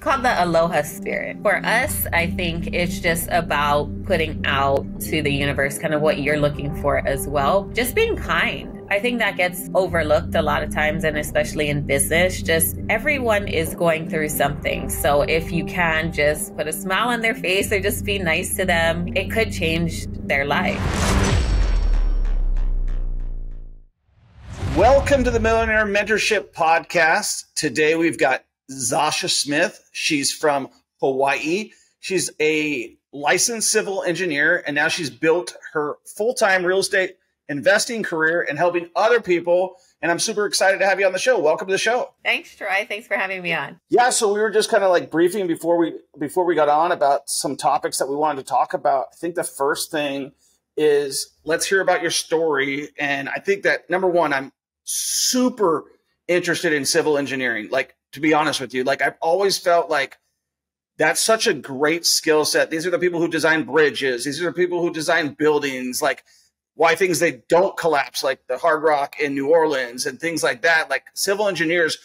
called the aloha spirit. For us, I think it's just about putting out to the universe kind of what you're looking for as well. Just being kind. I think that gets overlooked a lot of times, and especially in business, just everyone is going through something. So if you can just put a smile on their face or just be nice to them, it could change their life. Welcome to the Millionaire Mentorship Podcast. Today we've got Zasha Smith. She's from Hawaii. She's a licensed civil engineer, and now she's built her full-time real estate investing career and helping other people. And I'm super excited to have you on the show. Welcome to the show. Thanks, Troy. Thanks for having me on. Yeah, so we were just kind of like briefing before we got on about some topics that we wanted to talk about. I think the first thing is let's hear about your story. And I think that number one, I'm super interested in civil engineering. Like, to be honest with you, like I've always felt like that's such a great skill set. These are the people who design bridges. These are the people who design buildings, like why things they don't collapse, like the Hard Rock in New Orleans and things like that. Like civil engineers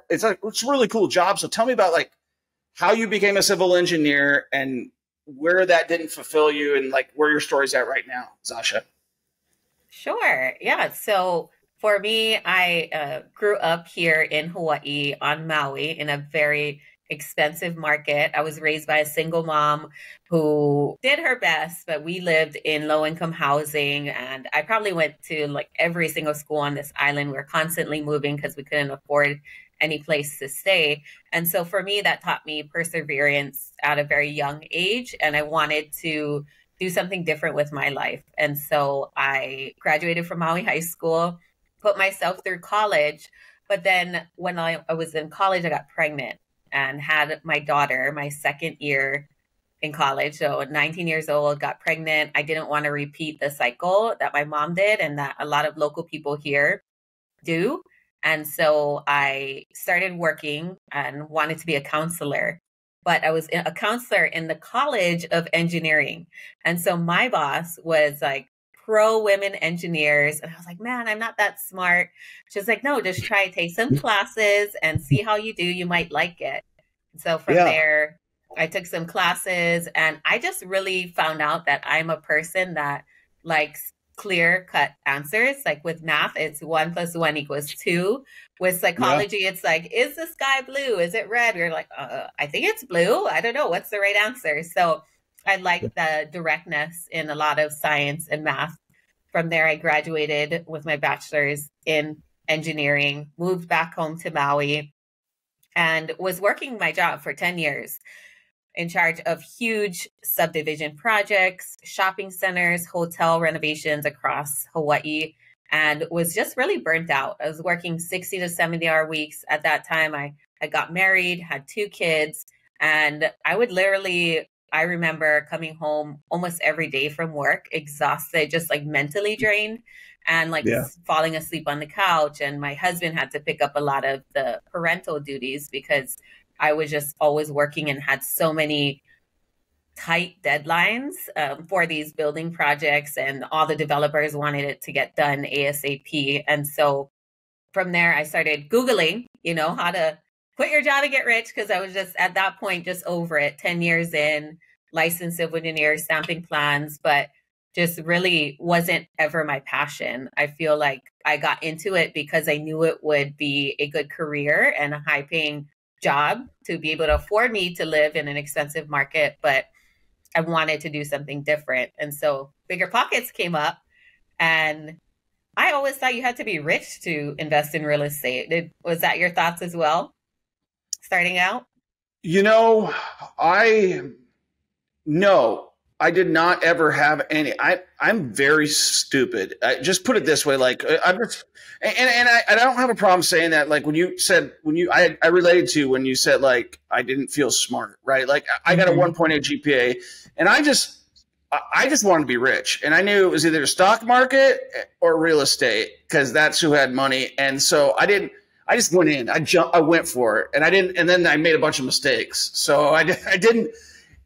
it's a really cool job. So tell me about like how you became a civil engineer and where that didn't fulfill you and like where your story's at right now, Zasha. Sure. Yeah. So for me, I grew up here in Hawaii on Maui in a very expensive market. I was raised by a single mom who did her best, but we lived in low-income housing. And I probably went to like every single school on this island. We were constantly moving because we couldn't afford any place to stay. And so for me, that taught me perseverance at a very young age. And I wanted to do something different with my life. And so I graduated from Maui High School, put myself through college. But then when I was in college, I got pregnant and had my daughter my second year in college. So 19 years old, got pregnant. I didn't want to repeat the cycle that my mom did and that a lot of local people here do. And so I started working and wanted to be a counselor. But I was a counselor in the College of Engineering. And so my boss was like, pro women engineers. And I was like, man, I'm not that smart. She's like, no, just try to take some classes and see how you do. You might like it. And so from there, I took some classes and I just really found out that I'm a person that likes clear cut answers. Like with math, it's 1 + 1 = 2. With psychology, it's like, is the sky blue? Is it red? You're like, I think it's blue. I don't know. What's the right answer? So I like the directness in a lot of science and math. From there, I graduated with my bachelor's in engineering, moved back home to Maui, and was working my job for 10 years in charge of huge subdivision projects, shopping centers, hotel renovations across Hawaii, and was just really burnt out. I was working 60 to 70-hour weeks. At that time, I got married, had 2 kids, and I remember coming home almost every day from work, exhausted, just like mentally drained and like falling asleep on the couch. And my husband had to pick up a lot of the parental duties because I was just always working and had so many tight deadlines for these building projects, and all the developers wanted it to get done ASAP. And so from there, I started Googling, how to quit your job and get rich, because I was just at that point just over it, 10 years in, licensed civil engineer, stamping plans, but just really wasn't ever my passion. I feel like I got into it because I knew it would be a good career and a high paying job to be able to afford me to live in an expensive market, but I wanted to do something different. And so Bigger Pockets came up, and I always thought you had to be rich to invest in real estate. Was that your thoughts as well, starting out? No, I did not ever have any. I'm very stupid. I just put it this way. Like I'm just, and I don't have a problem saying that. Like I related to when you said like, I didn't feel smart, right? Like I got a 1.8 GPA and I just wanted to be rich. And I knew it was either the stock market or real estate because that's who had money. And so I just went in, I went for it and then I made a bunch of mistakes. So I didn't.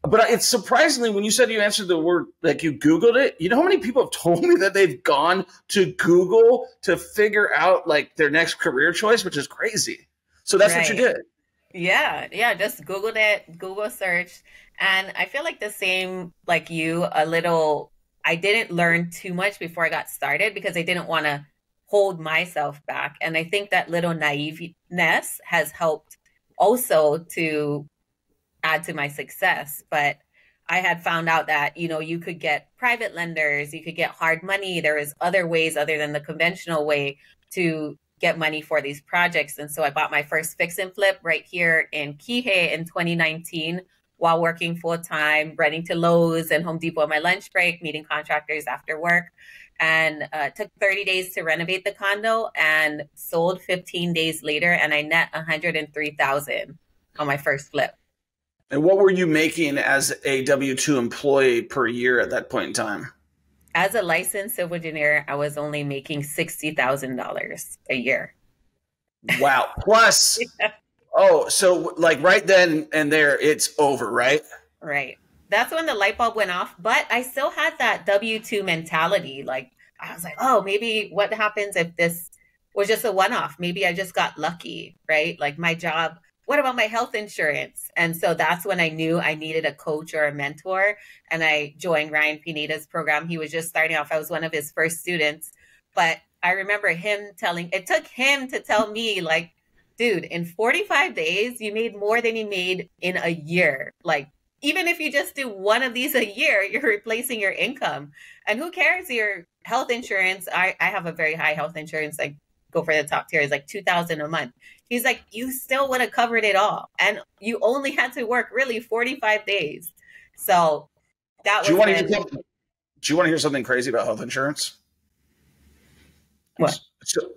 But it's surprisingly, when you said you answered the word, like you Googled it, you know how many people have told me that they've gone to Google to figure out like their next career choice, which is crazy. So that's what you did. Yeah, yeah, just Googled it, Google search. And I feel like the same like you, a little, I didn't learn too much before I got started because I didn't want to hold myself back. And I think that little naiveness has helped also to add to my success. But I had found out that, you could get private lenders, you could get hard money. There was other ways other than the conventional way to get money for these projects. And so I bought my first fix and flip right here in Kihei in 2019 while working full time, running to Lowe's and Home Depot on my lunch break, meeting contractors after work. And took 30 days to renovate the condo and sold 15 days later. And I net 103,000 on my first flip. And what were you making as a W-2 employee per year at that point in time? As a licensed civil engineer, I was only making $60,000 a year. Wow. Plus, Yeah. oh, so like right then and there, it's over, right? Right. That's when the light bulb went off, but I still had that W-2 mentality. Like, I was like, oh, maybe what happens if this was just a one off? Maybe I just got lucky, right? Like my job, what about my health insurance? And so that's when I knew I needed a coach or a mentor. And I joined Ryan Pineda's program. He was just starting off. I was one of his first students. But I remember it took him to tell me, like, dude, in 45 days, you made more than you made in a year. Like, even if you just do one of these a year, you're replacing your income. And who cares your health insurance? I have a very high health insurance, like go for the top tier is like 2,000 a month. He's like, you still would have covered it all. And you only had to work really 45 days. So that Do you was want to hear when something, do you want to hear something crazy about health insurance? what?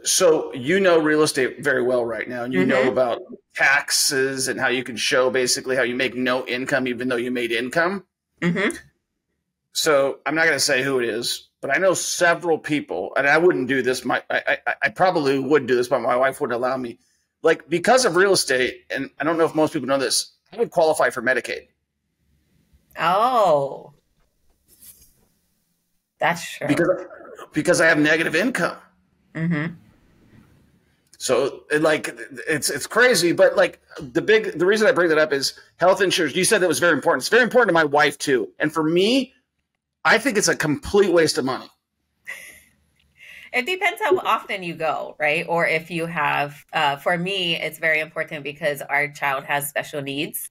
So you know real estate very well right now, and you know Mm-hmm. about taxes and how you can show basically how you make no income even though you made income. Mm-hmm. So I'm not going to say who it is, but I know several people, and I wouldn't do this. I probably would do this, but my wife wouldn't allow me. Like because of real estate, and I don't know if most people know this, I would qualify for Medicaid Oh, that's because true. because I have negative income. Mm-hmm. So like it's crazy, but like the reason I bring that up is health insurance. You said that was very important. It's very important to my wife too, and for me, I think it's a complete waste of money. It depends how often you go, right? Or if you have, for me, it's very important because our child has special needs.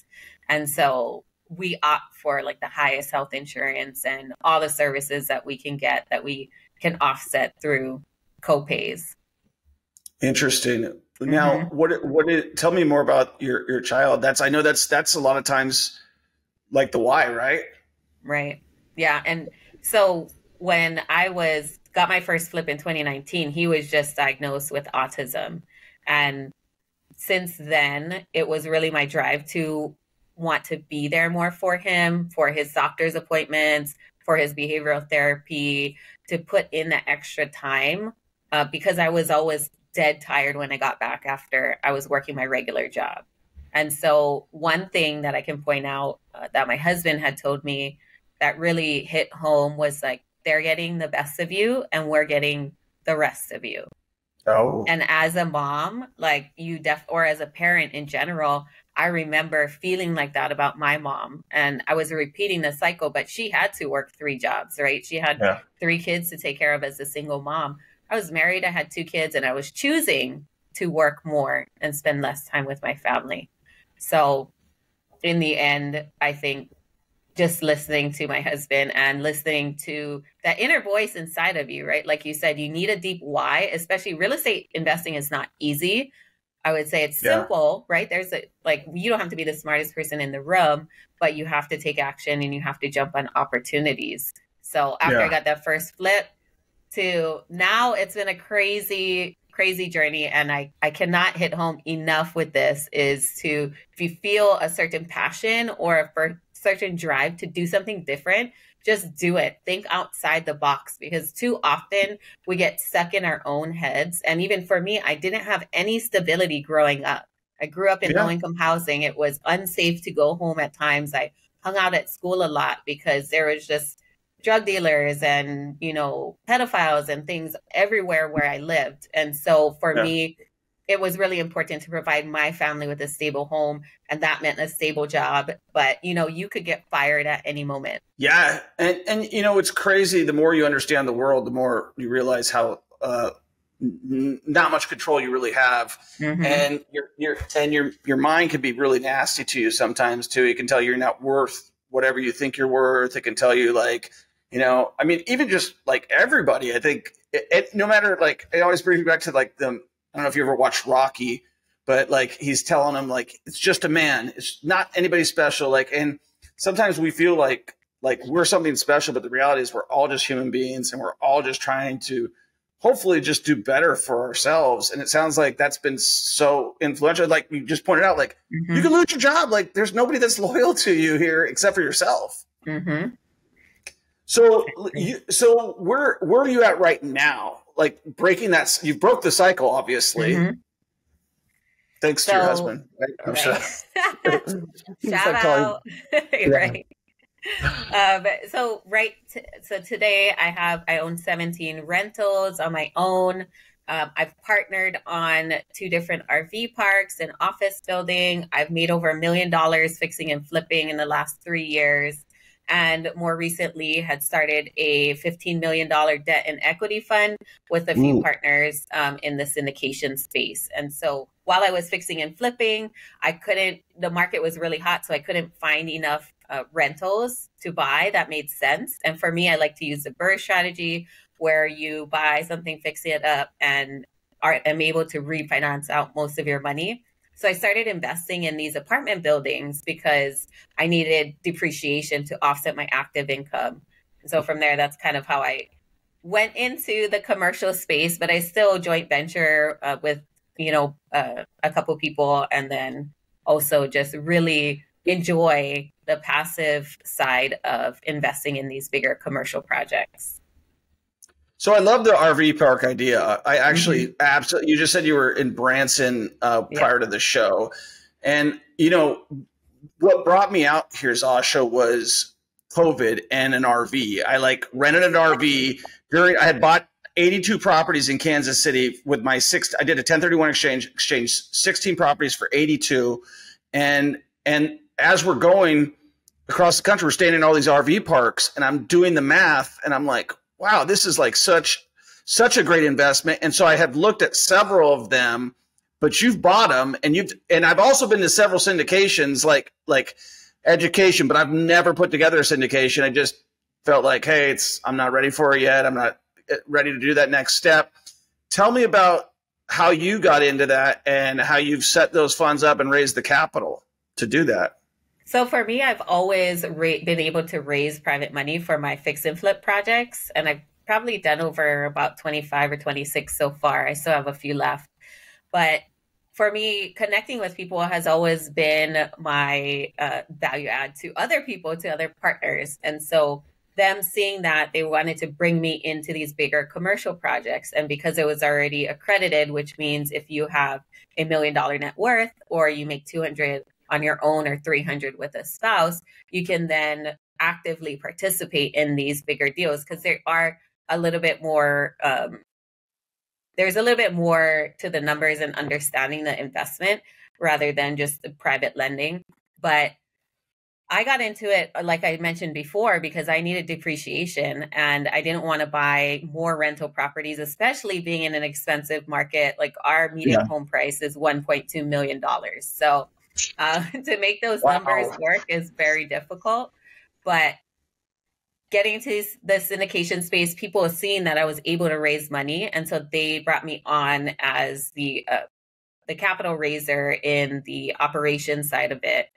And so we opt for like the highest health insurance and all the services that we can get that we can offset through copays. Interesting. Now, Hmm. tell me more about your child. I know that's a lot of times like the why, right? Right. Yeah. And so when got my first flip in 2019, he was just diagnosed with autism. And since then, it was really my drive to want to be there more for him, for his doctor's appointments, for his behavioral therapy, to put in the extra time because I was always dead tired when I got back after I was working my regular job. And so, one thing that I can point out that my husband had told me that really hit home was like, they're getting the best of you and we're getting the rest of you. Oh, And as a mom, like or as a parent in general, I remember feeling like that about my mom. And I was repeating the cycle, but she had to work three jobs, right? She had yeah. three kids to take care of as a single mom. I was married, I had two kids, and I was choosing to work more and spend less time with my family. So in the end, I think just listening to my husband and listening to that inner voice inside of you, right? Like you said, you need a deep why, especially real estate investing is not easy. I would say it's Yeah. simple, right? Like, you don't have to be the smartest person in the room, but you have to take action and you have to jump on opportunities. So after I Yeah. got that first flip to now, it's been a crazy, crazy journey. And I cannot hit home enough with this is to, if you feel a certain passion or a certain drive to do something different, just do it. Think outside the box because too often we get stuck in our own heads. And even for me, I didn't have any stability growing up. I grew up in low Yeah. income housing. It was unsafe to go home at times. I hung out at school a lot because there was just drug dealers and, pedophiles and things everywhere where I lived. And so for Yeah. me, it was really important to provide my family with a stable home, and that meant a stable job. But you could get fired at any moment. Yeah, and it's crazy. The more you understand the world, the more you realize how not much control you really have, Mm-hmm. and your mind can be really nasty to you sometimes too. It can tell you're not worth whatever you think you're worth. It can tell you I mean, even just like everybody. I think no matter it always brings me back to I don't know if you ever watched Rocky, but he's telling him it's just a man. It's not anybody special. And sometimes we feel like we're something special, but the reality is we're all just human beings and we're all just trying to hopefully just do better for ourselves. And it sounds like that's been so influential. Like you just pointed out, you Mm-hmm. can lose your job. There's nobody that's loyal to you here except for yourself. Mm-hmm. So where are you at right now? Like breaking that, you broke the cycle, obviously. Mm-hmm. Thanks to your So, husband. Right? I'm sure. right. He's Shout calling. out. Yeah. Right. So today I own 17 rentals on my own. I've partnered on 2 different RV parks and office building. I've made over $1 million fixing and flipping in the last 3 years. And more recently had started a $15 million debt and equity fund with a few Ooh. partners in the syndication space. And so while I was fixing and flipping, the market was really hot, so I couldn't find enough rentals to buy that made sense. And for me, I like to use the BRRRR strategy where you buy something, fix it up, and am able to refinance out most of your money. So I started investing in these apartment buildings because I needed depreciation to offset my active income. And so from there, that's kind of how I went into the commercial space, but I still joint venture with a couple people, and then also just really enjoy the passive side of investing in these bigger commercial projects. So I love the RV park idea. I Mm-hmm. actually absolutely. You just said you were in Branson Yeah. prior to the show, and what brought me out here, Zasha, was COVID and an RV. I rented an RV during. I had bought 82 properties in Kansas City with my six. I did a 1031 exchange 16 properties for 82, and as we're going across the country, we're staying in all these RV parks, and I'm doing the math, and I'm like, wow, this is such a great investment. And so I have looked at several of them, but you've bought them, and I've also been to several syndications like education, but I've never put together a syndication. I just felt like, hey, I'm not ready for it yet. I'm not ready to do that next step. Tell me about how you got into that and how you've set those funds up and raised the capital to do that. So for me, I've always been able to raise private money for my fix and flip projects, and I've probably done over about 25 or 26 so far. I still have a few left. But for me, connecting with people has always been my value add to other people, to other partners. And so them seeing that, they wanted to bring me into these bigger commercial projects. And because it was already accredited, which means if you have $1 million net worth or you make 200 on your own or 300 with a spouse, you can then actively participate in these bigger deals because there are a little bit more there's a little bit more to the numbers and understanding the investment rather than just the private lending. But I got into it, like I mentioned before, because I needed depreciation and I didn't want to buy more rental properties, especially being in an expensive market. Like our median Yeah. home price is $1.2 million. So to make those numbers Wow. work is very difficult. But getting to the syndication space, people seeing that I was able to raise money, and so they brought me on as the capital raiser in the operations side of it.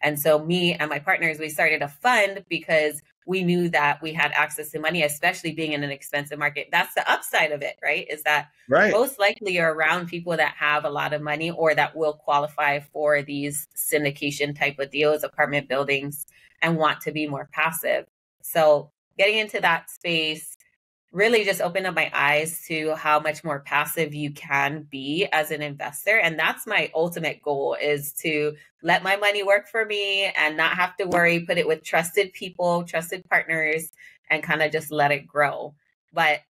And so me and my partners, we started a fund because we knew that we had access to money, especially being in an expensive market. That's the upside of it, right? Is that Right. most likely you're around people that have a lot of money or that will qualify for these syndication type of deals, apartment buildings, and want to be more passive. So getting into that space really just opened up my eyes to how much more passive you can be as an investor. And that's my ultimate goal, is to let my money work for me and not have to worry, put it with trusted people, trusted partners, and kind of just let it grow. But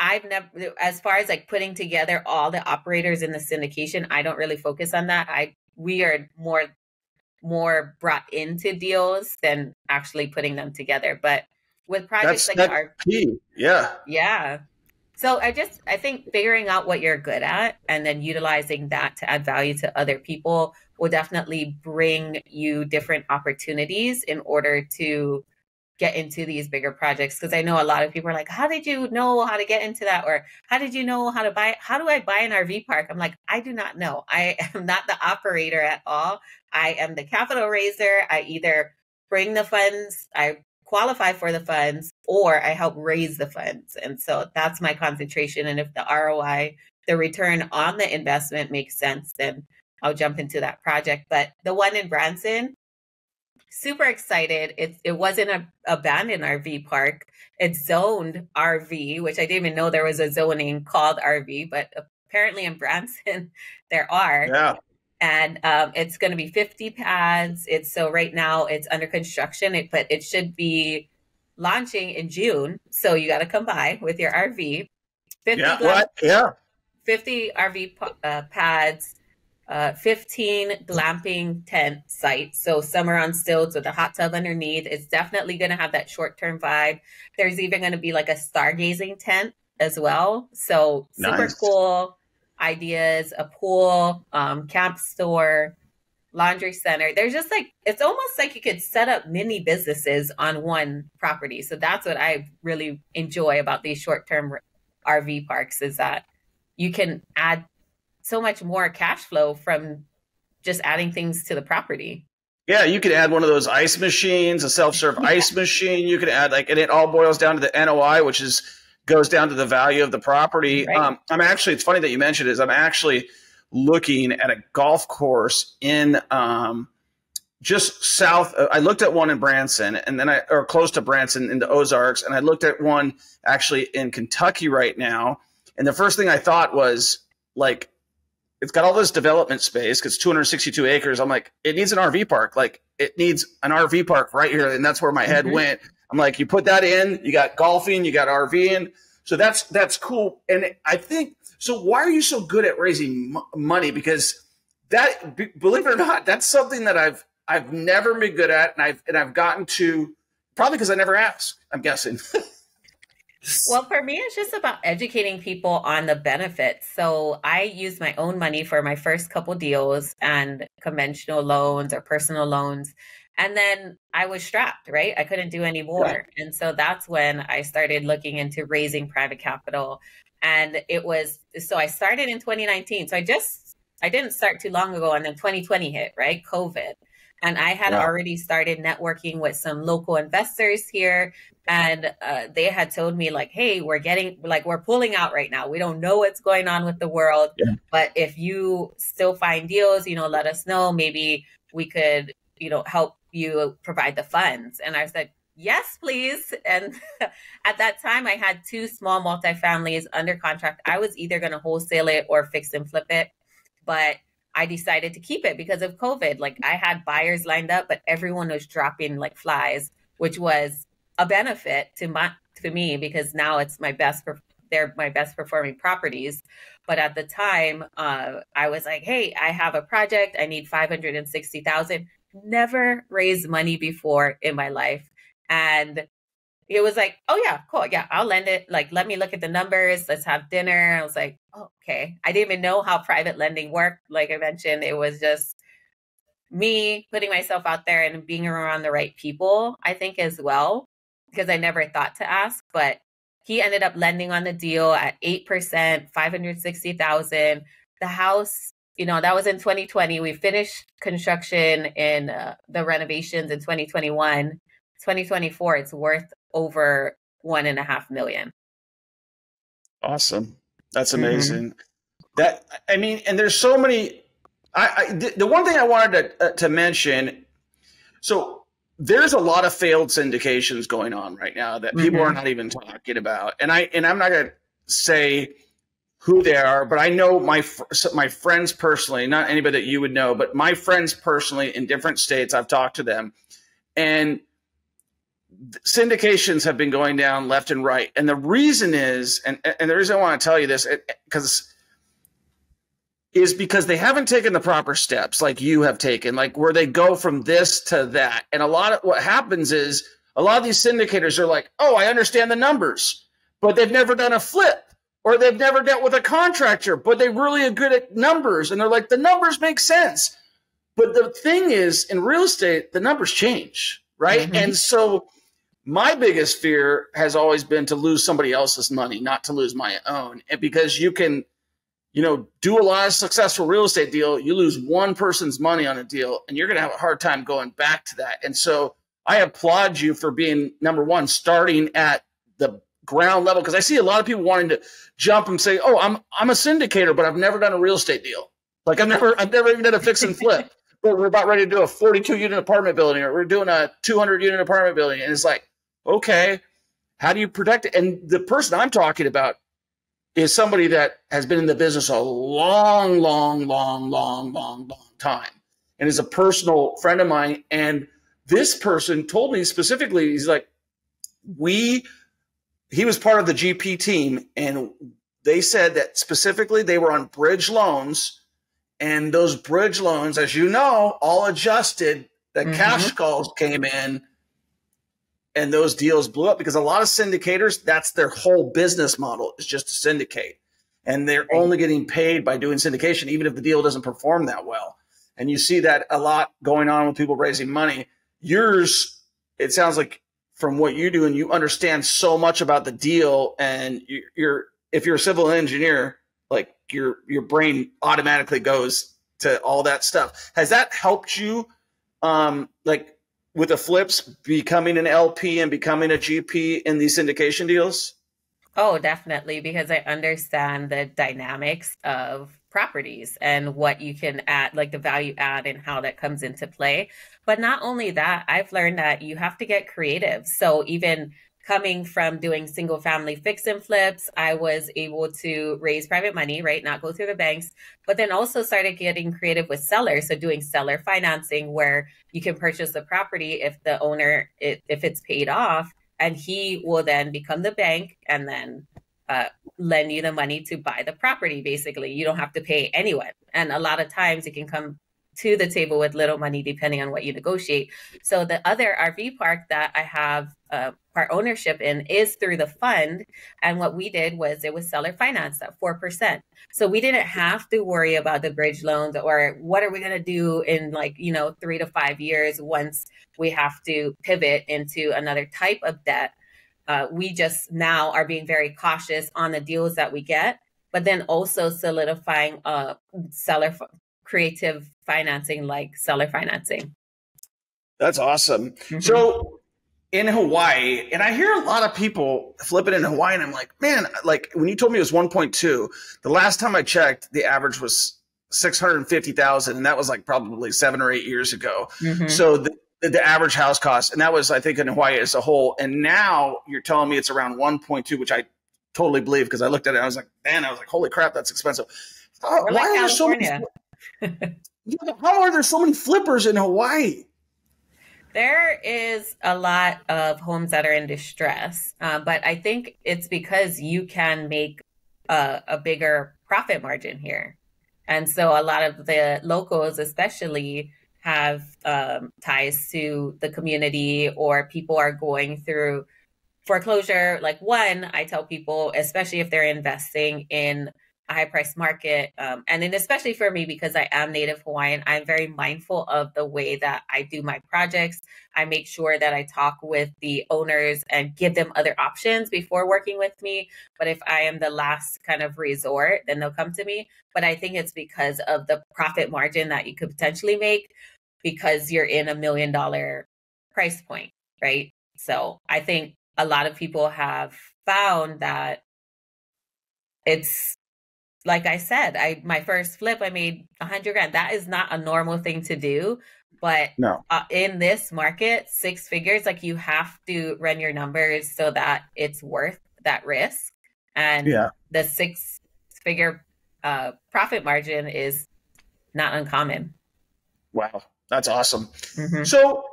I've never, as far as like putting together all the operators in the syndication, I don't really focus on that. We are more brought into deals than actually putting them together. But with projects like That's key. Yeah. yeah. So I think figuring out what you're good at and then utilizing that to add value to other people will definitely bring you different opportunities in order to get into these bigger projects. Because I know a lot of people are like, how did you know how to get into that? Or how did you know how to buy? How do I buy an RV park? I'm like, I do not know. I am not the operator at all. I am the capital raiser. I either bring the funds, I qualify for the funds, or I help raise the funds. And so that's my concentration. And if the ROI, the return on the investment makes sense, then I'll jump into that project. But the one in Branson, super excited. It wasn't an abandoned RV park. It's zoned RV, which I didn't even know there was a zoning called RV, but apparently in Branson there are. Yeah. And it's going to be 50 pads. So right now it's under construction, but it should be launching in June. So you got to come by with your RV. 50 50 RV pads. 15 glamping tent sites. So some are on stilts with a hot tub underneath. It's definitely going to have that short-term vibe. There's even going to be like a stargazing tent as well. So super cool ideas, a pool, camp store, laundry center. There's just like, it's almost like you could set up mini businesses on one property. So that's what I really enjoy about these short-term RV parks, is that you can add so much more cash flow from just adding things to the property. Yeah, you could add one of those ice machines, a self-serve ice machine. You could add and it all boils down to the NOI, which goes down to the value of the property. Right. It's funny that you mentioned it. I'm actually looking at a golf course in just south. I looked at one in Branson, and then or close to Branson in the Ozarks, and I looked at one actually in Kentucky right now. And the first thing I thought was like, it's got all this development space because 262 acres. I'm like, it needs an RV park. Like, it needs an RV park right here. And that's where my head went. I'm like, you put that in, you got golfing, you got RVing. So that's cool. And I think, so why are you so good at raising money? Because believe it or not, that's something that I've never been good at. And I've gotten to, probably because I never asked, I'm guessing. Well, for me, it's just about educating people on the benefits. So I used my own money for my first couple deals and conventional loans or personal loans. And then I was strapped, right? I couldn't do any more. Right. And so that's when I started looking into raising private capital. And so I started in 2019. So I didn't start too long ago. And then 2020 hit, right? COVID. And I had already started networking with some local investors here. And they had told me like, hey, we're pulling out right now. We don't know what's going on with the world. Yeah. But if you still find deals, let us know. Maybe we could, help you provide the funds. And I said, yes, please. And at that time, I had 2 small multifamilies under contract. I was either going to wholesale it or fix and flip it. But I decided to keep it because of COVID. Like, I had buyers lined up, but everyone was dropping like flies, which was a benefit to me because now it's they're my best performing properties. But at the time, I was like, hey, I have a project. I need $560,000. Never raised money before in my life. And it was like, oh yeah, cool. Yeah, I'll lend it. Like, let me look at the numbers. Let's have dinner. I was like, oh, okay. I didn't even know how private lending worked. Like I mentioned, it was just me putting myself out there and being around the right people, I think, as well, because I never thought to ask. But he ended up lending on the deal at 8%, $560,000. The house, that was in 2020. We finished construction in the renovations in 2021. 2024, it's worth over $1.5 million. Awesome. That's amazing. And there's so many, the one thing I wanted to mention, so there's a lot of failed syndications going on right now that people are not even talking about. And I'm not going to say who they are, but I know my friends personally, not anybody that you would know, but my friends personally in different states, I've talked to them, and syndications have been going down left and right. And the reason is, and the reason I want to tell you this, is because they haven't taken the proper steps like you have taken, like where they go from this to that. And a lot of what happens is a lot of these syndicators are like, oh, I understand the numbers, but they've never done a flip, or they've never dealt with a contractor, but they really are good at numbers. And they're like, the numbers make sense. But the thing is, in real estate, the numbers change, right? Mm-hmm. And so my biggest fear has always been to lose somebody else's money, not to lose my own. And because you can, do a lot of successful real estate deal, you lose one person's money on a deal, and you're going to have a hard time going back to that. And so I applaud you for being, number one, starting at the ground level, because I see a lot of people wanting to jump and say, oh, I'm a syndicator, but I've never done a real estate deal. Like I've never even done a fix and flip. But we're about ready to do a 42-unit apartment building, or we're doing a 200-unit apartment building. And it's like, okay, how do you protect it? And the person I'm talking about is somebody that has been in the business a long, long, long, long, long, long time, and is a personal friend of mine. And this person told me specifically, he's like, he was part of the GP team, and they said that specifically they were on bridge loans, and those bridge loans, as you know, all adjusted. The cash calls came in, and those deals blew up because a lot of syndicators, that's their whole business model, is just to syndicate. And they're only getting paid by doing syndication, even if the deal doesn't perform that well. And you see that a lot going on with people raising money. Yours, it sounds like from what you do, and you understand so much about the deal, and if you're a civil engineer, like your brain automatically goes to all that stuff. Has that helped you, like with the flips, becoming an LP and becoming a GP in these syndication deals? Oh, definitely, because I understand the dynamics of properties and what you can add, like the value add and how that comes into play. But not only that, I've learned that you have to get creative. So even coming from doing single family fix and flips, I was able to raise private money, right? Not go through the banks, but then also started getting creative with sellers. So doing seller financing, where you can purchase the property if the owner, if it's paid off, and he will then become the bank and then lend you the money to buy the property. Basically, you don't have to pay anyone. And a lot of times it can come to the table with little money, depending on what you negotiate. So the other RV park that I have part ownership in is through the fund. And what we did was it was seller financed at 4%. So we didn't have to worry about the bridge loans or what are we going to do in 3 to 5 years once we have to pivot into another type of debt. We just now are being very cautious on the deals that we get, but then also solidifying creative financing like seller financing. That's awesome. So in Hawaii, and I hear a lot of people flipping in Hawaii, and I'm like, man, like when you told me it was 1.2, the last time I checked, the average was 650,000, and that was like probably 7 or 8 years ago. So the average house cost, and that was, I think, in Hawaii as a whole. And now you're telling me it's around 1.2, which I totally believe, because I looked at it and I was like, man, holy crap, that's expensive. Why are there so many? How are there so many flippers in Hawaii? There is a lot of homes that are in distress, but I think it's because you can make a bigger profit margin here. And so a lot of the locals especially have ties to the community, or people are going through foreclosure. Like one, I tell people, especially if they're investing in a high price market. And then especially for me, because I am Native Hawaiian, I'm very mindful of the way that I do my projects. I make sure that I talk with the owners and give them other options before working with me. But if I am the last kind of resort, then they'll come to me. But I think it's because of the profit margin that you could potentially make because you're in $1 million price point, right? So I think a lot of people have found that it's, like I said, my first flip, I made $100,000. That is not a normal thing to do. But no. In this market, 6 figures, like you have to run your numbers so that it's worth that risk. And the 6-figure profit margin is not uncommon. Wow, that's awesome. So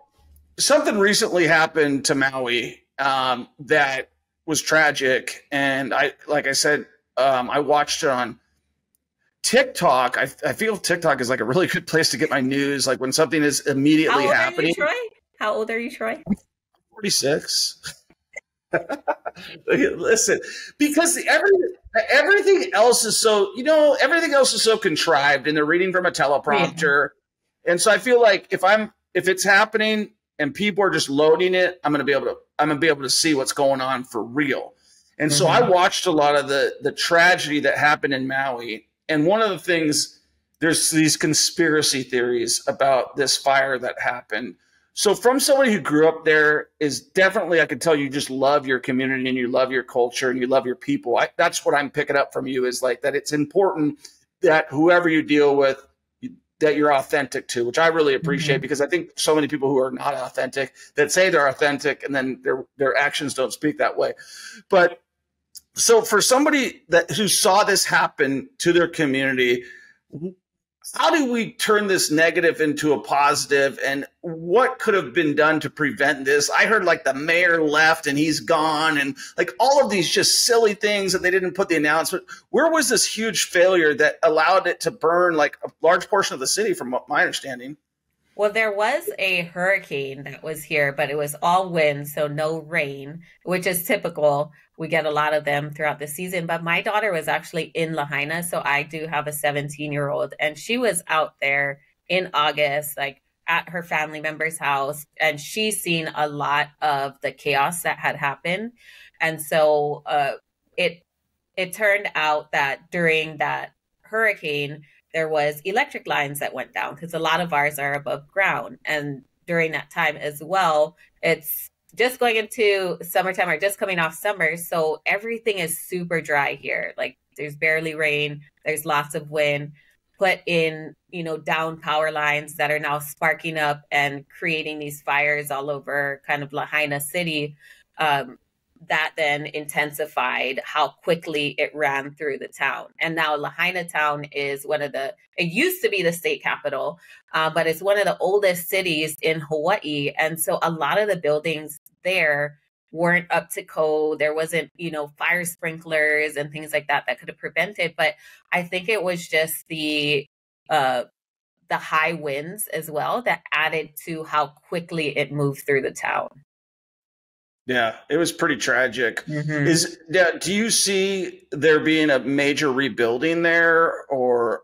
something recently happened to Maui that was tragic, and like I said, I watched it on TikTok. I feel TikTok is like a really good place to get my news. Like when something is immediately How old are you, happening. Troy? How old are you, Troy? 46. Listen, because everything else is so, everything else is so contrived, and they're reading from a teleprompter. Yeah. And so I feel like if it's happening and people are just loading it, I'm gonna be able to see what's going on for real. And so I watched a lot of the tragedy that happened in Maui. And one of the things, there's these conspiracy theories about this fire that happened. So from somebody who grew up there, is definitely, I could tell you just love your community and you love your culture and you love your people. That's what I'm picking up from you, is like that it's important that whoever you deal with, that you're authentic to, which I really appreciate, because I think so many people who are not authentic, that say they're authentic and then their actions don't speak that way. But so for somebody who saw this happen to their community, how do we turn this negative into a positive, and what could have been done to prevent this? I heard like the mayor left and he's gone, and like all of these just silly things that they didn't put the announcement. Where was this huge failure that allowed it to burn like a large portion of the city, from my understanding? Well, there was a hurricane that was here, but it was all wind, so no rain, which is typical. We get a lot of them throughout the season. But my daughter was actually in Lahaina, so I do have a 17-year-old, and she was out there in August, like at her family member's house, and she's seen a lot of the chaos that had happened. And so it turned out that during that hurricane, there was electric lines that went down, because a lot of ours are above ground. And during that time as well, it's just going into summertime, or just coming off summer. So everything is super dry here. Like there's barely rain. There's lots of wind. Put in, down power lines that are now sparking up and creating these fires all over kind of Lahaina city. That then intensified how quickly it ran through the town. And now Lahaina town is it used to be the state capital, but it's one of the oldest cities in Hawaii. And so a lot of the buildings there weren't up to code. There wasn't, fire sprinklers and things like that could have prevented. But I think it was just the high winds as well that added to how quickly it moved through the town. Yeah, it was pretty tragic. Do you see there being a major rebuilding there, or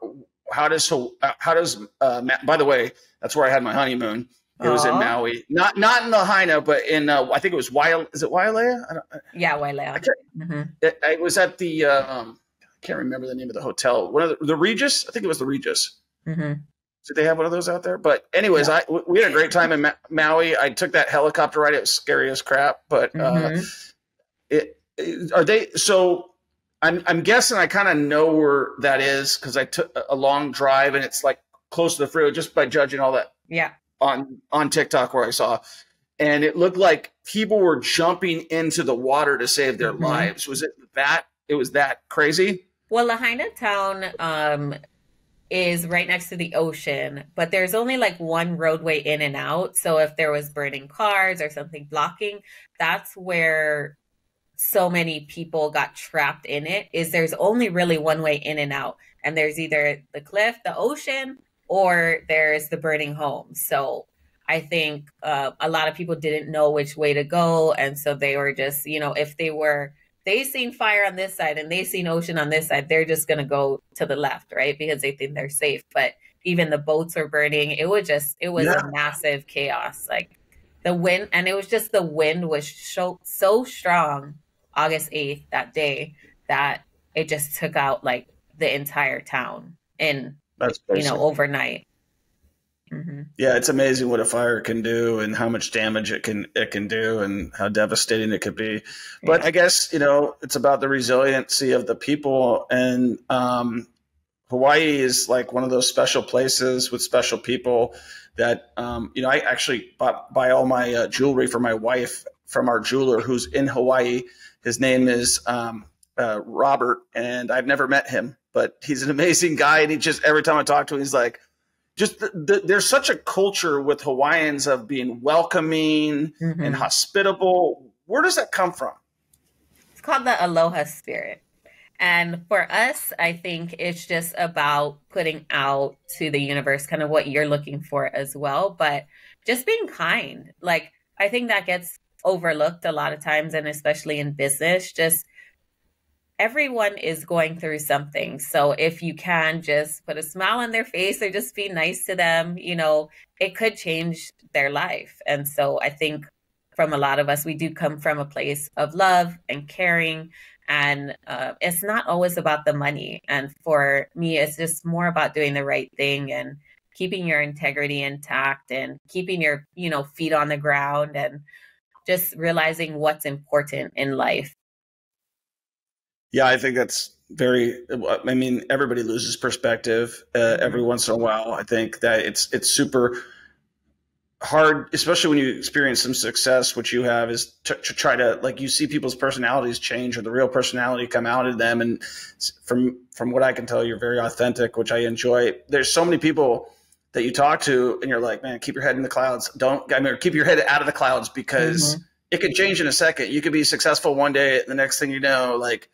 how does by the way, that's where I had my honeymoon. It was in Maui, not in Lahaina, but in I think it was Is it Wailea? Yeah, Wailea. I was at the I can't remember the name of the hotel. One of the Regis. I think it was the Regis. Did they have one of those out there? But anyways, we had a great time in Maui. I took that helicopter ride. It was scary as crap. But are they? So I'm guessing I kind of know where that is, because I took a long drive, and it's like close to the freeway, just by judging all that. Yeah. On TikTok where I saw, and it looked like people were jumping into the water to save their lives. Was it that? It was that crazy? Well, Lahaina town is right next to the ocean, but there's only like one roadway in and out. So if there was burning cars or something blocking, that's where so many people got trapped in it. Is there's only really one way in and out, and there's either the cliff, the ocean, or there's the burning home. So I think a lot of people didn't know which way to go, and so they were just, if they seen fire on this side and they seen ocean on this side, they're just going to go to the left, right? Because they think they're safe. But even the boats were burning. It was a massive chaos. Like the wind, and it was just the wind was so strong August 8th, that day, that it just took out like the entire town in, overnight. Yeah, it's amazing what a fire can do and how much damage it can do and how devastating it could be. But I guess, it's about the resiliency of the people. And Hawaii is like one of those special places with special people that, I actually buy all my jewelry for my wife from our jeweler who's in Hawaii. His name is Robert, and I've never met him, but he's an amazing guy. And he just, every time I talk to him, he's like, just there's such a culture with Hawaiians of being welcoming and Hmm. hospitable. Where does that come from? It's called the aloha spirit. And for us, I think it's just about putting out to the universe kind of what you're looking for as well, but just being kind. Like, I think that gets overlooked a lot of times, and especially in business, just everyone is going through something. So if you can just put a smile on their face or just be nice to them, it could change their life. And so I think from a lot of us, we do come from a place of love and caring. And it's not always about the money. And for me, it's just more about doing the right thing and keeping your integrity intact and keeping your, feet on the ground and just realizing what's important in life. Yeah, I think that's very. I mean, everybody loses perspective every Mhm. once in a while. I think that it's super hard, especially when you experience some success, which you have, is to try to, like, you see people's personalities change or the real personality come out of them. And from what I can tell, you're very authentic, which I enjoy. There's so many people that you talk to and you're like, man, keep your head in the clouds. Keep your head out of the clouds, because Mhm. it could change in a second. You could be successful one day, the next thing you know, like,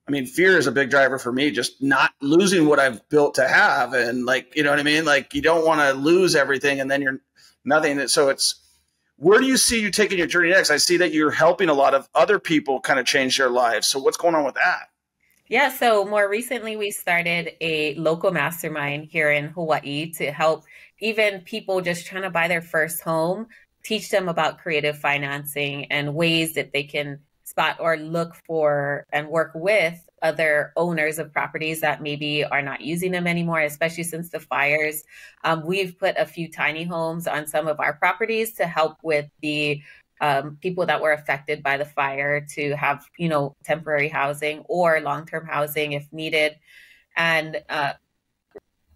I mean, fear is a big driver for me, just not losing what I've built to have. And, like, you know what I mean? Like, you don't want to lose everything and then you're nothing. So where do you see you taking your journey next? I see that you're helping a lot of other people kind of change their lives. So what's going on with that? Yeah, so more recently, we started a local mastermind here in Hawaii to help even people just trying to buy their first home, teach them about creative financing and ways that they can spot or look for and work with other owners of properties that maybe are not using them anymore, especially since the fires. We've put a few tiny homes on some of our properties to help with the people that were affected by the fire to have, temporary housing or long-term housing if needed. And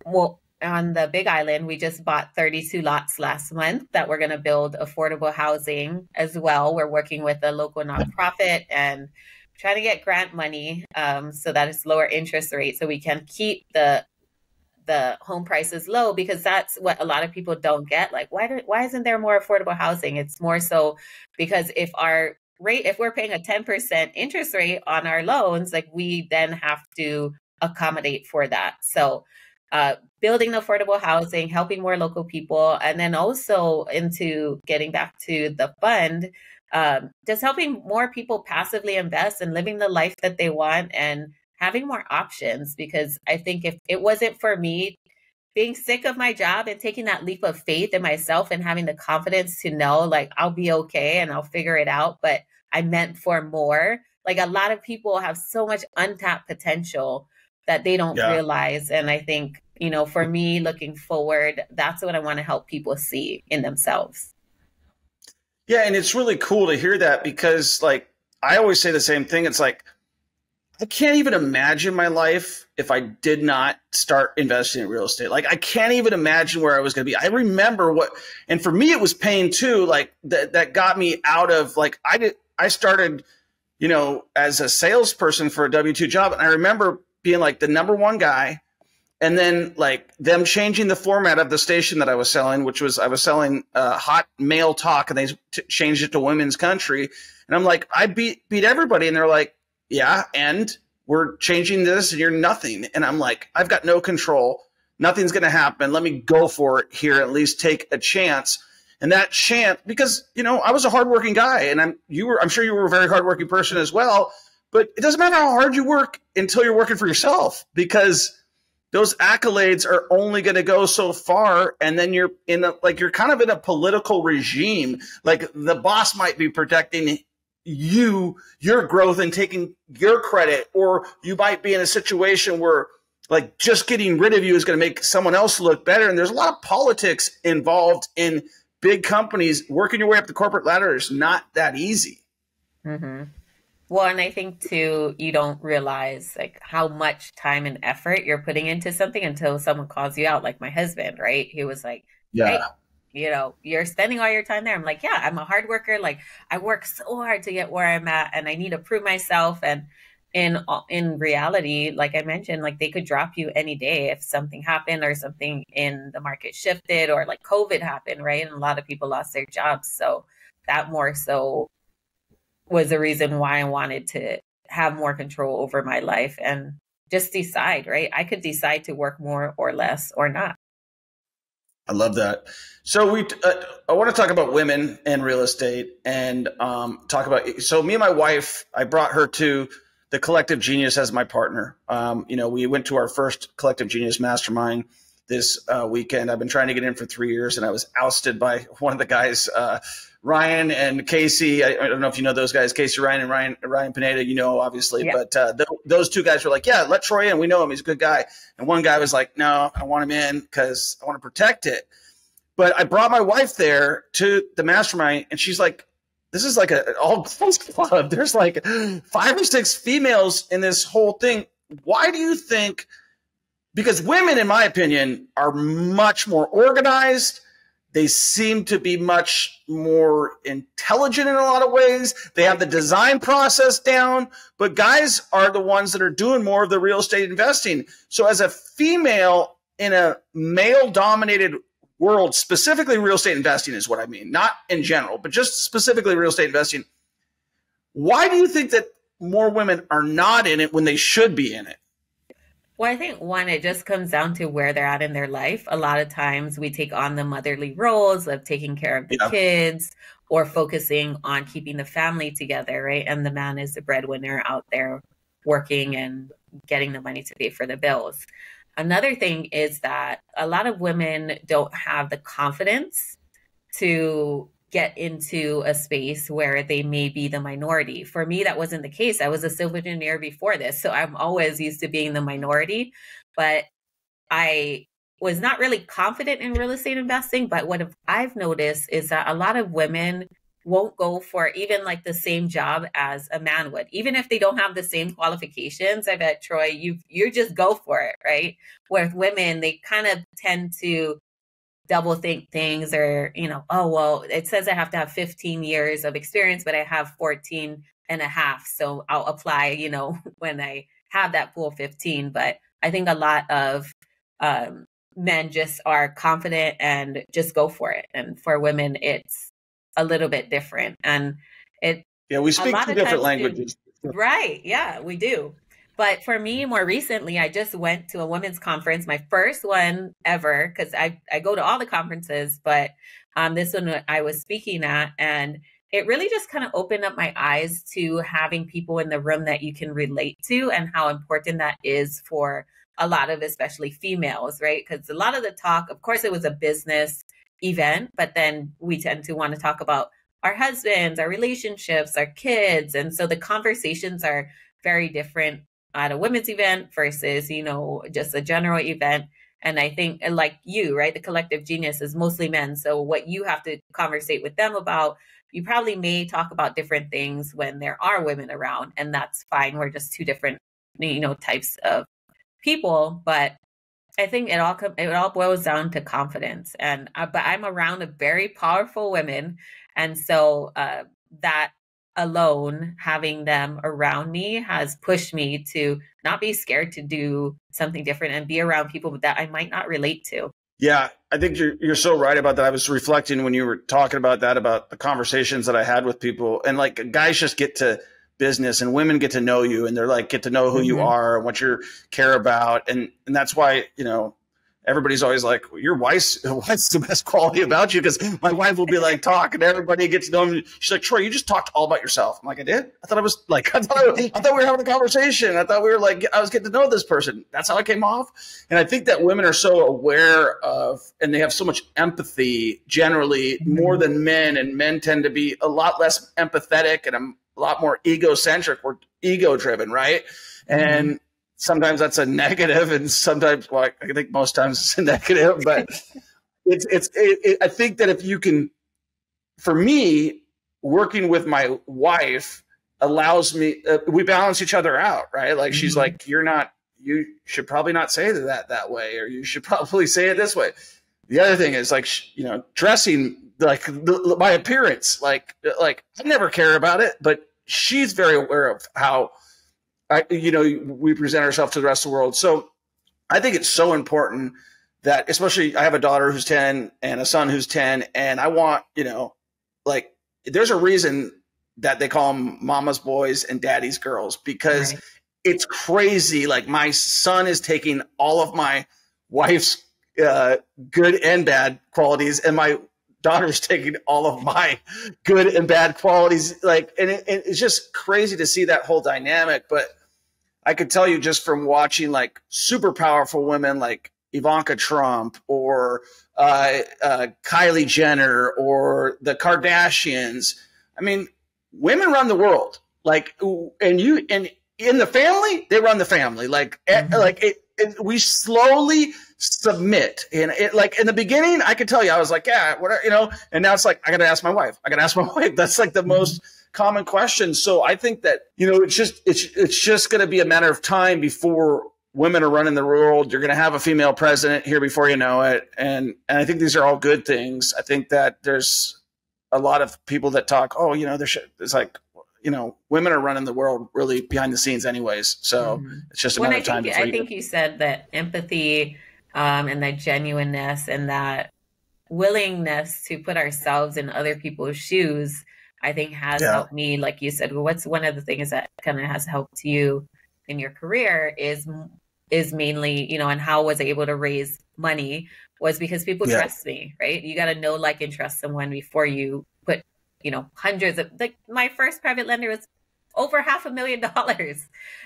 well, on the Big Island, we just bought 32 lots last month that we're going to build affordable housing as well. We're working with a local nonprofit and trying to get grant money so that it's lower interest rate so we can keep the home prices low, because that's what a lot of people don't get. Like, why isn't there more affordable housing? It's more so because if we're paying a 10% interest rate on our loans, like, we then have to accommodate for that. So building affordable housing, helping more local people, and then also into getting back to the fund, just helping more people passively invest and living the life that they want and having more options. Because I think if it wasn't for me being sick of my job and taking that leap of faith in myself and having the confidence to know, like, I'll be okay and I'll figure it out, but I meant for more. Like, a lot of people have so much untapped potential that they don't Yeah. realize. And I think, for me looking forward, that's what I want to help people see in themselves. Yeah. And it's really cool to hear that, because, like, I always say the same thing. It's like, I can't even imagine my life if I did not start investing in real estate. Like, I can't even imagine where I was going to be. I remember and for me, it was pain too. Like, that got me out of, like, I started, as a salesperson for a W-2 job. And I remember being like the number one guy, and then, like, them changing the format of the station that I was selling, which was, I was selling hot male talk, and they changed it to women's country. And I'm like, I beat everybody. And they're like, yeah, and we're changing this and you're nothing. And I'm like, I've got no control. Nothing's going to happen. Let me go for it here, at least take a chance. And that chance, because, I was a hardworking guy, and I'm sure you were a very hardworking person as well, but it doesn't matter how hard you work until you're working for yourself, because those accolades are only going to go so far. And then you're you're kind of in a political regime. Like, the boss might be protecting your growth and taking your credit, or you might be in a situation where, like, just getting rid of you is going to make someone else look better. And there's a lot of politics involved in big companies. Working your way up the corporate ladder is not that easy. Hmm. Well, and I think too, you don't realize like how much time and effort you're putting into something until someone calls you out, like my husband, right? He was like, hey, Yeah. you're spending all your time there. I'm like, yeah, I'm a hard worker. Like, I work so hard to get where I'm at and I need to prove myself. And in reality, like I mentioned, like they could drop you any day if something happened or something in the market shifted or like COVID happened, right? And a lot of people lost their jobs. So that more so was the reason why I wanted to have more control over my life and just decide, right? I could decide to work more or less or not. I love that. So I want to talk about women and real estate and talk about. So me and my wife, I brought her to the Collective Genius as my partner. We went to our first Collective Genius mastermind this weekend. I've been trying to get in for 3 years, and I was ousted by one of the guys, Ryan and Casey. I don't know if you know those guys, Casey Ryan and Ryan Pineda. Obviously, yeah. But those two guys were like, "Yeah, let Troy in. We know him. He's a good guy." And one guy was like, "No, I want him in because I want to protect it." But I brought my wife there to the mastermind, and she's like, "This is like an all girls club. There's like 5 or 6 females in this whole thing. Why do you think?" Because women, in my opinion, are much more organized. They seem to be much more intelligent in a lot of ways. They have the design process down, but guys are the ones that are doing more of the real estate investing. So as a female in a male-dominated world, specifically real estate investing is what I mean, not in general, but just specifically real estate investing, why do you think that more women are not in it when they should be in it? Well, I think one, it just comes down to where they're at in their life. A lot of times we take on the motherly roles of taking care of the kids or focusing on keeping the family together, right? And the man is the breadwinner out there working and getting the money to pay for the bills. Another thing is that a lot of women don't have the confidence to get into a space where they may be the minority. For me, that wasn't the case. I was a civil engineer before this, so I'm always used to being the minority. But I was not really confident in real estate investing. But what I've noticed is that a lot of women won't go for even like the same job as a man would, even if they don't have the same qualifications. I bet, Troy, you just go for it, right? With women, they kind of tend to double think things, or, oh, well, it says I have to have 15 years of experience, but I have 14 and a half. So I'll apply, when I have that full 15. But I think a lot of men just are confident and just go for it. And for women, it's a little bit different. And we speak 2 different languages. Right. Yeah, we do. But for me, more recently, I just went to a women's conference, my first one ever, because I go to all the conferences, but this one I was speaking at, and it really just kind of opened up my eyes to having people in the room that you can relate to and how important that is for a lot of, especially females, right? Because a lot of the talk, of course, it was a business event, but then we tend to want to talk about our husbands, our relationships, our kids. And so the conversations are very different at a women's event versus, just a general event. And I think, like you, right, the Collective Genius is mostly men. So what you have to conversate with them about, you probably may talk about different things when there are women around, and that's fine. We're just 2 different, types of people. But I think it all boils down to confidence. And but I'm around a very powerful women, and so that alone, having them around me has pushed me to not be scared to do something different and be around people that I might not relate to. Yeah, I think you're so right about that. I was reflecting when you were talking about that, about the conversations that I had with people, and like guys just get to business and women get to know you, and they're like, get to know who you are and what you care about. And that's why, everybody's always like, your wife's the best quality about you, because my wife will be like talking to everybody, gets to know me. She's like, Troy, you just talked all about yourself. I'm like, I did? I thought we were having a conversation. I thought we were like, I was getting to know this person. That's how I came off. And I think that women are so aware of, and they have so much empathy generally more than men, and men tend to be a lot less empathetic and a lot more egocentric. We're ego driven, right? And sometimes that's a negative, and sometimes, well, I think most times it's a negative, but I think that if you can, for me, working with my wife allows me, we balance each other out, right? Like she's like, you should probably not say that way, or you should probably say it this way. The other thing is like, dressing, like my appearance, like I never care about it, but she's very aware of how we present ourselves to the rest of the world. So I think it's so important that, especially I have a daughter who's 10 and a son who's 10, and I want, like, there's a reason that they call them mama's boys and daddy's girls, because Right. it's crazy. Like, my son is taking all of my wife's good and bad qualities, and my daughter's taking all of my good and bad qualities. Like, and it's just crazy to see that whole dynamic. But I could tell you, just from watching like super powerful women like Ivanka Trump or Kylie Jenner or the Kardashians. I mean, women run the world. Like, and in the family, they run the family. Like, we slowly submit. And like in the beginning, I could tell you, I was like, yeah, whatever, and now it's like, I got to ask my wife. That's like the most common question. So I think that, it's just going to be a matter of time before women are running the world. You're going to have a female president here before you know it. And I think these are all good things. I think that there's a lot of people that talk, it's like, women are running the world really behind the scenes anyways. So it's just a matter of time. I think you said that empathy and that genuineness and that willingness to put ourselves in other people's shoes, I think has helped me. Like you said, what's one of the things that kind of has helped you in your career is mainly, and how was I able to raise money was because people trust me, right? You got to know, like, and trust someone before you put, hundreds of, like, my first private lender was over $500,000,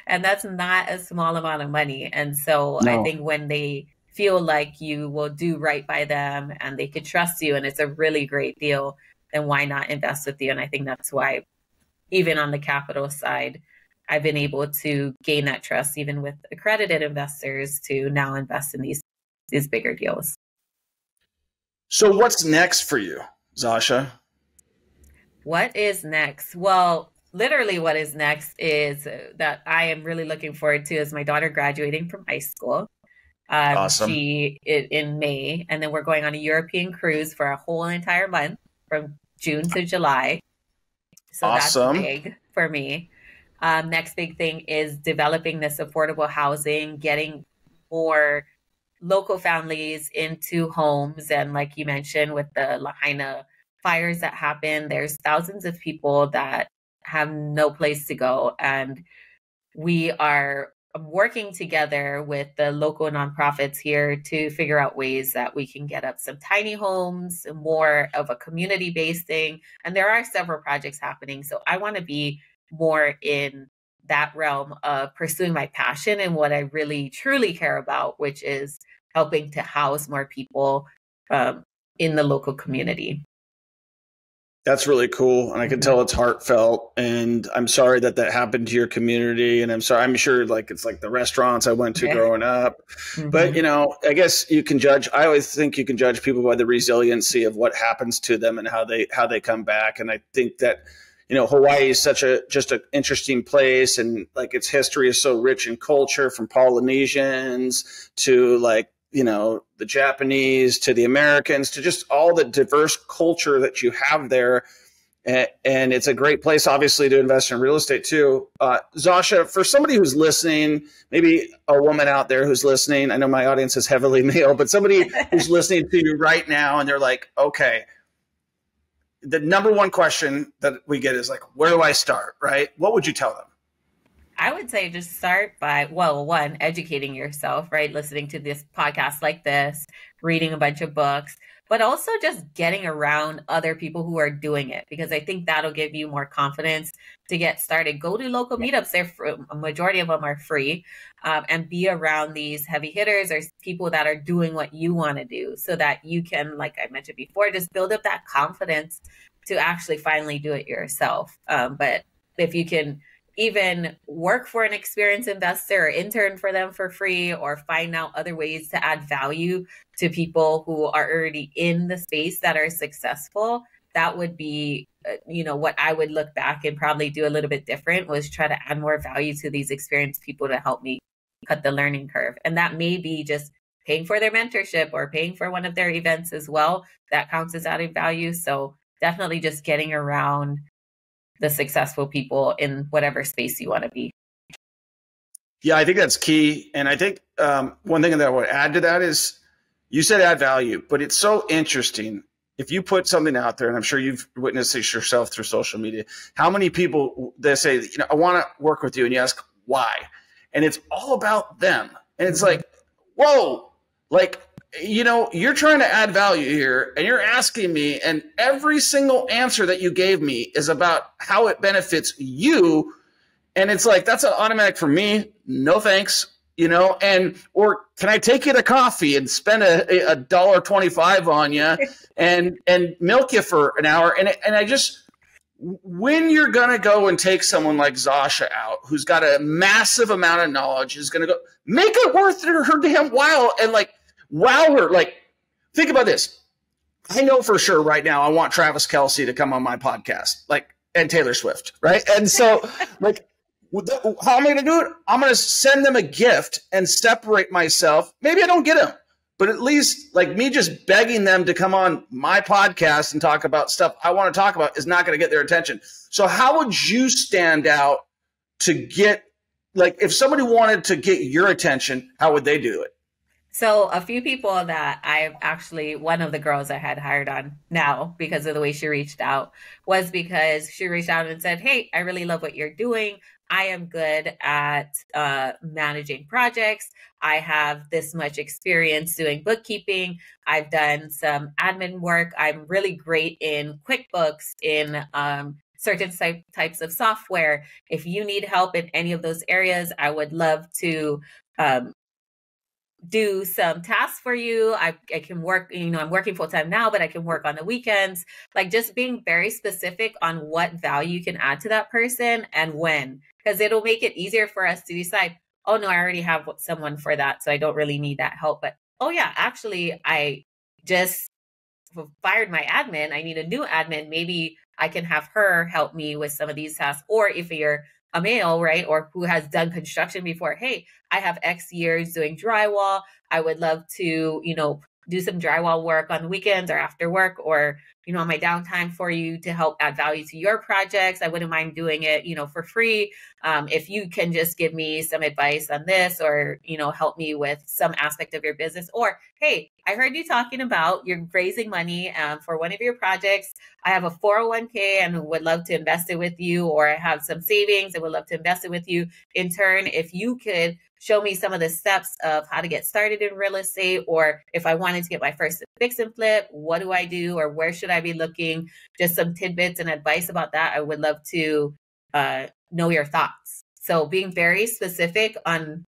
and that's not a small amount of money. And so I think when they feel like you will do right by them and they could trust you and it's a really great deal, then why not invest with you? And I think that's why, even on the capital side, I've been able to gain that trust, even with accredited investors, to now invest in these bigger deals. So what's next for you, Zasha? What is next? Well, literally what is next is that I am really looking forward to is my daughter graduating from high school. Awesome. In May, and then we're going on a European cruise for a whole entire month from June to July. So awesome. That's big for me. Next big thing is developing this affordable housing, getting more local families into homes. And like you mentioned, with the Lahaina fires that happen, there's thousands of people that have no place to go. And we are working together with the local nonprofits here to figure out ways that we can get up some tiny homes, more of a community-based thing. And there are several projects happening. So I want to be more in that realm of pursuing my passion and what I really truly care about, which is helping to house more people in the local community. That's really cool. And I can tell it's heartfelt. And I'm sorry that happened to your community. And I'm sure like it's like the restaurants I went to growing up. But, I guess you can judge. I always think you can judge people by the resiliency of what happens to them and how they come back. And I think that, Hawaii is just an interesting place. And like its history is so rich in culture, from Polynesians to like, the Japanese to the Americans to just all the diverse culture that you have there. And it's a great place, obviously, to invest in real estate too. Zasha, for somebody who's listening, maybe a woman out there who's listening, I know my audience is heavily male, but somebody who's listening to you right now and they're like, okay, the number one question that we get is like, where do I start, right? What would you tell them? I would say just start by, one, educating yourself, right? Listening to this podcast like this, reading a bunch of books, but also just getting around other people who are doing it, because I think that'll give you more confidence to get started. Go to local meetups. A majority of them are free, and be around these heavy hitters or people that are doing what you want to do, so that you can, like I mentioned before, just build up that confidence to actually finally do it yourself. But if you can even work for an experienced investor or intern for them for free, or find out other ways to add value to people who are already in the space that are successful, that would be, what I would look back and probably do a little bit different, was try to add more value to these experienced people to help me cut the learning curve. And that may be just paying for their mentorship or paying for one of their events as well. That counts as adding value. So definitely just getting around the successful people in whatever space you want to be. Yeah, I think that's key. And I think one thing that I would add to that is you said add value, but it's so interesting. If you put something out there, and I'm sure you've witnessed this yourself through social media, how many people they say, you know, I want to work with you, and you ask why, and it's all about them, and it's like, whoa, like, you know, you're trying to add value here, and you're asking me, and every single answer that you gave me is about how it benefits you, and it's like that's an automatic for me. No thanks. You know, and or can I take you to coffee and spend a $1.25 on you and milk you for an hour? And I just, when you're gonna go and take someone like Zasha out, who's got a massive amount of knowledge, is gonna go make it worth her damn while and like wow her. Like, think about this. I know for sure right now I want Travis Kelce to come on my podcast, like, and Taylor Swift, right? And so like, how am I going to do it? I'm going to send them a gift and separate myself. Maybe I don't get them, but at least like me just begging them to come on my podcast and talk about stuff I want to talk about is not going to get their attention. So how would you stand out to get, like, if somebody wanted to get your attention, how would they do it? So a few people that I've actually, one of the girls I had hired on now because of the way she reached out was because she reached out and said, hey, I really love what you're doing. I am good at managing projects. I have this much experience doing bookkeeping. I've done some admin work. I'm really great in QuickBooks, in certain types of software. If you need help in any of those areas, I would love to do some tasks for you. I can work, you know, I'm working full time now, but I can work on the weekends. Like, just being very specific on what value you can add to that person and when, because it'll make it easier for us to decide, oh no, I already have someone for that, so I don't really need that help. But oh yeah, actually, I just fired my admin. I need a new admin. Maybe I can have her help me with some of these tasks. Or if you're a male, right, or who has done construction before, hey, I have X years doing drywall. I would love to, you know, do some drywall work on the weekends or after work or, you know, on my downtime for you to help add value to your projects. I wouldn't mind doing it, you know, for free. If you can just give me some advice on this or, you know, help me with some aspect of your business. Or, hey, I heard you talking about you're raising money for one of your projects. I have a 401k and would love to invest it with you, or I have some savings and would love to invest it with you. In turn, if you could show me some of the steps of how to get started in real estate, or if I wanted to get my first fix and flip, what do I do, or where should I be looking? Just some tidbits and advice about that. I would love to know your thoughts. So being very specific on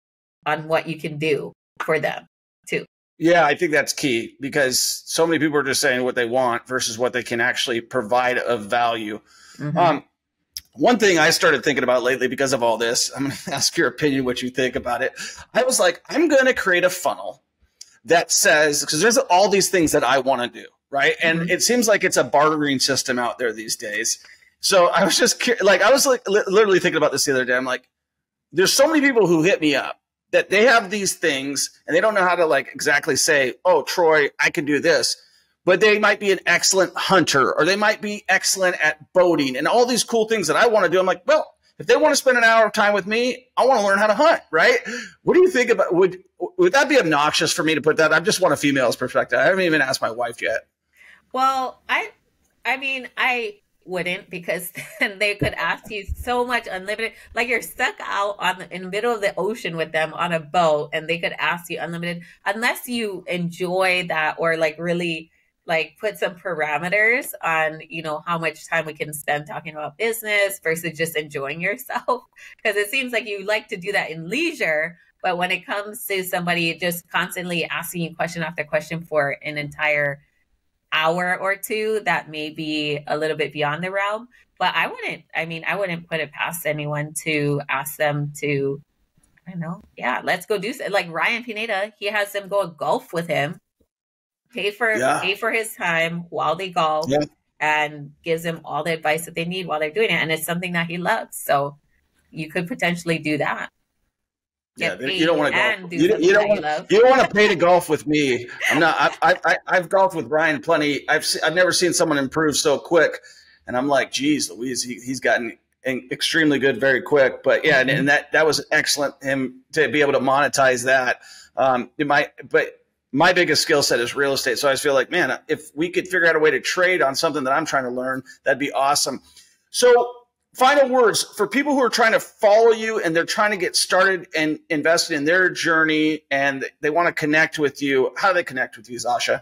what you can do for them too. Yeah, I think that's key because so many people are just saying what they want versus what they can actually provide of value. Mm-hmm. One thing I started thinking about lately because of all this, I'm going to ask your opinion, what you think about it. I was like, I'm going to create a funnel that says, because there's all these things that I want to do, right? And mm-hmm. It seems like it's a bartering system out there these days. So I was just like, I was like literally thinking about this the other day. I'm like, there's so many people who hit me up that they have these things and they don't know how to like exactly say, oh, Troy, I can do this. But they might be an excellent hunter, or they might be excellent at boating and all these cool things that I want to do. I'm like, well, if they want to spend an hour of time with me, I want to learn how to hunt, right? What do you think about, would that be obnoxious for me to put that? I just want a female's perspective. I haven't even asked my wife yet. Well, I mean, I wouldn't, because then they could ask you so much unlimited, like you're stuck out in the middle of the ocean with them on a boat and they could ask you unlimited, unless you enjoy that or like really like put some parameters on, you know, how much time we can spend talking about business versus just enjoying yourself. Because it seems like you like to do that in leisure, but when it comes to somebody just constantly asking you question after question for an entire hour or two, that may be a little bit beyond the realm. But I wouldn't put it past anyone to ask them to, I don't know, yeah, let's go do something. Like Ryan Pineda, he has them go golf with him. Pay for his time while they golf, and gives them all the advice that they need while they're doing it. And it's something that he loves. So you could potentially do that. Yeah, you don't want to golf. You don't want to pay to golf with me. I'm not. I've golfed with Ryan plenty. I've never seen someone improve so quick. And I'm like, geez, Louise, he's gotten extremely good very quick. But yeah, and that was excellent him to be able to monetize that. But my biggest skill set is real estate. So I just feel like, man, if we could figure out a way to trade on something that I'm trying to learn, that'd be awesome. So final words for people who are trying to follow you and they're trying to get started and invested in their journey and they want to connect with you. How do they connect with you, Zasha?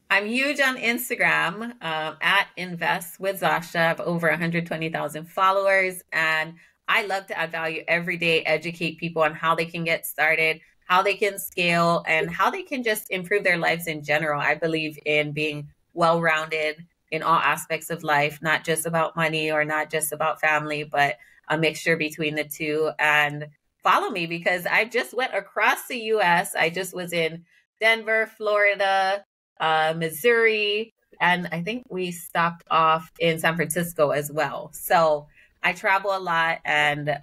I'm huge on Instagram at Invest with Zasha. I have over 120,000 followers, and I love to add value every day, educate people on how they can get started, how they can scale, and how they can just improve their lives in general. I believe in being well-rounded in all aspects of life, not just about money or not just about family, but a mixture between the two. And follow me because I just went across the US. I just was in Denver, Florida, Missouri, and I think we stopped off in San Francisco as well. So I travel a lot, and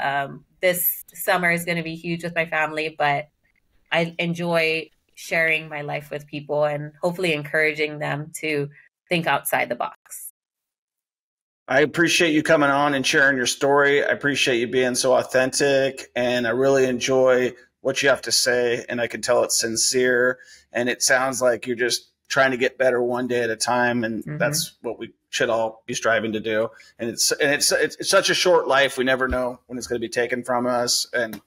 this summer is going to be huge with my family, but I enjoy sharing my life with people and hopefully encouraging them to think outside the box. I appreciate you coming on and sharing your story. I appreciate you being so authentic, and I really enjoy what you have to say, and I can tell it's sincere, and it sounds like you're just trying to get better one day at a time, and that's what we should all be striving to do. And it's such a short life. We never know when it's going to be taken from us and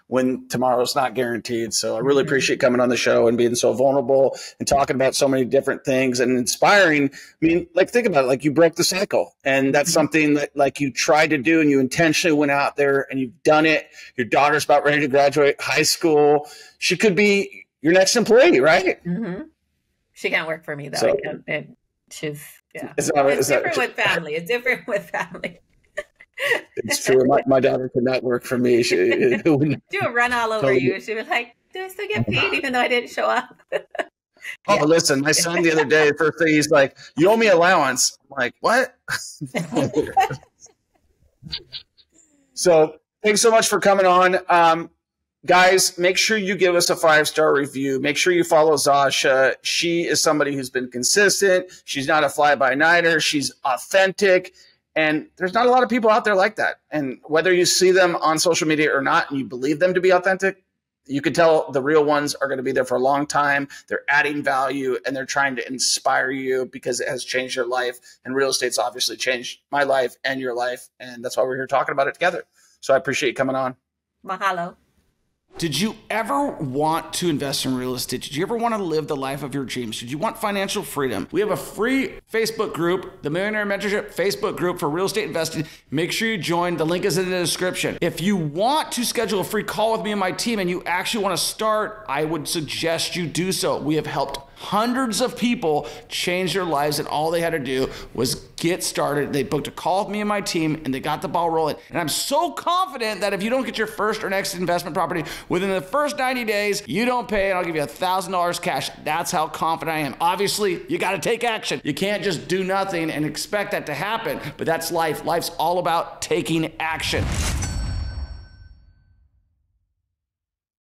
when tomorrow's not guaranteed. So I really appreciate coming on the show and being so vulnerable and talking about so many different things and inspiring. I mean, like, think about it, like you broke the cycle, and that's something that like you tried to do and you intentionally went out there and you've done it. Your daughter's about ready to graduate high school. She could be your next employee, right? She can't work for me though. So, she's it's different with family. It's different with family. It's true. My daughter could not work for me. She would run all over you. She'd be like, "Do I still get paid even though I didn't show up?" Oh, listen, my son the other day, first thing he's like, "You owe me allowance." I'm like, "What?" So thanks so much for coming on. Guys, make sure you give us a 5-star review. Make sure you follow Zasha. She is somebody who's been consistent. She's not a fly-by-nighter. She's authentic. And there's not a lot of people out there like that. And whether you see them on social media or not, and you believe them to be authentic, you can tell the real ones are going to be there for a long time. They're adding value, and they're trying to inspire you because it has changed your life. And real estate's obviously changed my life and your life. And that's why we're here talking about it together. So I appreciate you coming on. Mahalo. Did you ever want to invest in real estate? Did you ever want to live the life of your dreams? Did you want financial freedom? We have a free Facebook group, the Millionaire Mentorship Facebook group for real estate investing. Make sure you join. The link is in the description. If you want to schedule a free call with me and my team and you actually want to start, I would suggest you do so. We have helped hundreds of people change their lives, and all they had to do was get started. They booked a call with me and my team, and they got the ball rolling. And I'm so confident that if you don't get your first or next investment property within the first 90 days, you don't pay, and I'll give you $1,000 cash. That's how confident I am. Obviously, you got to take action. You can't just do nothing and expect that to happen, but that's life. Life's all about taking action.